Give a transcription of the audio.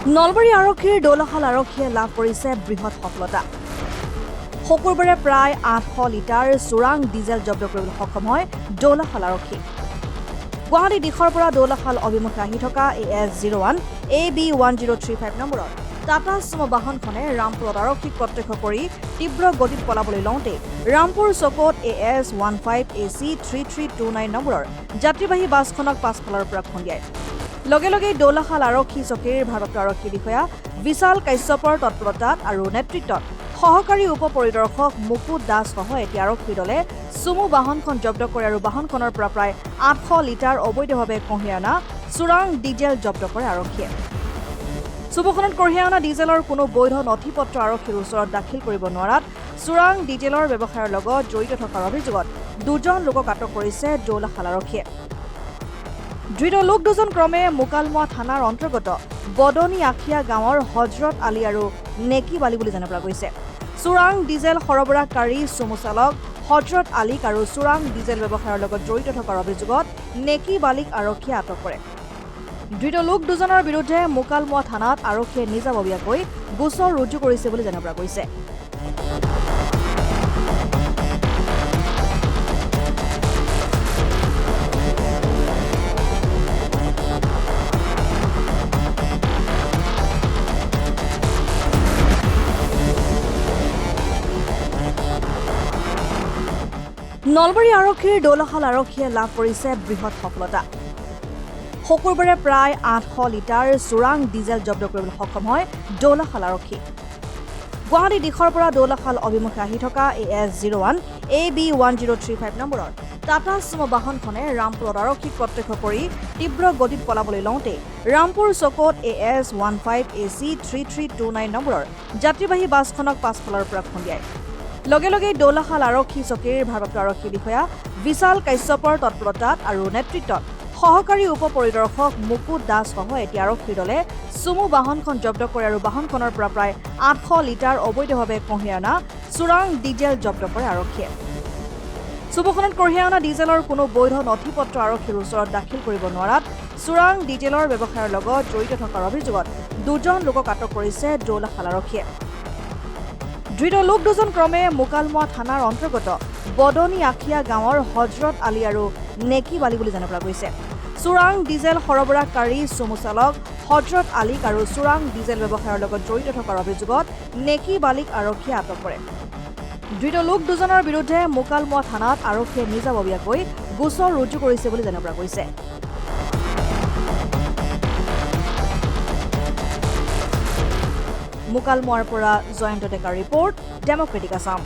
নলবাৰী আৰক্ষীৰ দৌলাশাল আৰক্ষীয়ে লাভ কৰিছে বৃহৎ সফলতা। শুকুৰবাৰে প্ৰায় 800 লিটাৰ চোৰাং ডিজেল জব্দ কৰিবলৈ সক্ষম হয় দৌলাশাল আৰক্ষী। গুৱাহাটী দিশৰ পৰা দৌলাশাল অভিমুখে আহি থকা AS01 AB1035 নম্বৰৰ টাটা চুমো বাহনখনে ৰামপুৰত আৰক্ষীক প্ৰত্যক্ষ কৰি তীব্ৰ গতিত পলাবলৈ লওঁতে ৰামপুৰ চকত AS15 AC 3329 নম্বৰৰ যাত্ৰীবাহী বাছখনক পাছফালৰ পৰা খুন্দিয়ায়। লগে লগে দৌলাশাল আৰক্ষী চকীৰ ভাৰপ্ৰাপ্ত আৰক্ষী বিষয়া বিশাল কাশ্যপৰ তৎপৰতাত আৰু নেতৃত্বত সহকাৰী উপ পৰিদৰ্শক মুকুট দাস সহ এটি আৰক্ষী দলে চুমু বাহনখন জব্দ কৰে আৰু বাহনখনৰ পৰা প্ৰায় 800 লিটাৰ অবৈধভাৱে কঢ়িয়াই অনা চোৰাং ডিজেল জব্দ কৰে আৰক্ষীয়ে। চুমুখনত কঢ়িয়াই অনা ডিজেলৰ কোনো বৈধ নথি পত্ৰ আৰক্ষীৰ ওচৰত দাখিল কৰিব নোৱাৰাত চোৰাং ডিজেলৰ ব্যৱসায়ৰ লগত জড়িত থকাৰ অভিযোগত দুজন লোকক আটক কৰিছে দৌলাশাল আৰক্ষীয়ে। ধৃত লোক দুজন ক্ৰমে মুকালমুৱা থানাৰ অন্তৰ্গত বদনী আখিয়া গাঁৱৰ হজৰত আলী আৰু নেকি বালি বুলি জানিব পৰা গৈছে। চোৰাং ডিজেল সৰবৰাহকাৰী চুমু চালক হজৰত আলীক আৰু চোৰাং ডিজেল ব্যৱসায়ৰ লগত জড়িত থকাৰ অভিযোগত নেকি বালিক আৰক্ষীয়ে আটক কৰে। ধৃত লোক দুজনৰ বিৰুদ্ধে মুকালমুৱা থানাত আৰক্ষীয়ে নিজাববীয়াকৈ গোচৰ ৰুজু কৰিছে বুলি জানিব পৰা গৈছে। নলবাৰী আৰক্ষীৰ দৌলাশাল আৰক্ষীয়ে লাভ কৰিছে বৃহৎ সফলতা। শুকুৰবাৰে প্ৰায় 800 লিটাৰ চোৰাং ডিজেল জব্দ কৰিবলৈ সক্ষম হয় দৌলাশাল আৰক্ষী। গুৱাহাটী দিশৰ পৰা দৌলাশাল অভিমুখে আহি থকা AS01 AB1035 নম্বৰৰ টাটা চুমো বাহনখনে ৰামপুৰত আৰক্ষীক প্ৰত্যক্ষ কৰি তীব্ৰ গতিত পলাবলৈ লওঁতে ৰামপুৰ চকত AS15 AC 3329 নম্বৰৰ যাত্ৰীবাহী বাছখনক পাছফালৰ পৰা খুন্দিয়ায়। লগে লগে দৌলাশাল আৰক্ষী চকীৰ ভাৰপ্ৰাপ্ত আৰক্ষী বিষয়া বিশাল কাশ্যপৰ তৎপৰতাত আৰু নেতৃত্বত সহকাৰী উপ পৰিদৰ্শক মুকুট দাস সহ এটি আৰক্ষী দলে চুমু বাহনখন জব্দ কৰে আৰু বাহনখনৰ পৰা প্ৰায় 800 লিটাৰ অবৈধভাৱে কঢ়িয়াই অনা চোৰাং ডিজেল জব্দ কৰে আৰক্ষীয়ে। চুমুখনত কঢ়িয়াই অনা ডিজেলৰ কোনো বৈধ নথি পত্ৰ আৰক্ষীৰ ওচৰত দাখিল কৰিব নোৱাৰাত চোৰাং ডিজেলৰ ব্যৱসায়ৰ লগত জড়িত থকাৰ অভিযোগত দুজন লোকক আটক কৰিছে দৌলাশাল আৰক্ষীয়ে। ধৃত লোক দুজন ক্ৰমে মুকালমুৱা থানাৰ অন্তৰ্গত বদনী আখিয়া গাঁৱৰ হজৰত আলী আৰু নেকি বালি বুলি জানিব পৰা গৈছে। চোৰাং ডিজেল সৰবৰাহকাৰী চুমু চালক হজৰত আলীক আৰু চোৰাং ডিজেল ব্যৱসায়ৰ লগত জড়িত থকাৰ অভিযোগত নেকি বালিক আৰক্ষীয়ে আটক কৰে। ধৃত লোক দুজনৰ বিৰুদ্ধে মুকালমুৱা থানাত আৰক্ষীয়ে নিজাববীয়াকৈ গোচৰ ৰুজু কৰিছে বুলি জানিব পৰা গৈছে। মুকালমুৱাৰ পৰা জয়ন্ত ডেকাৰ ৰিপৰ্ট, ডেমক্ৰেটিক আছাম।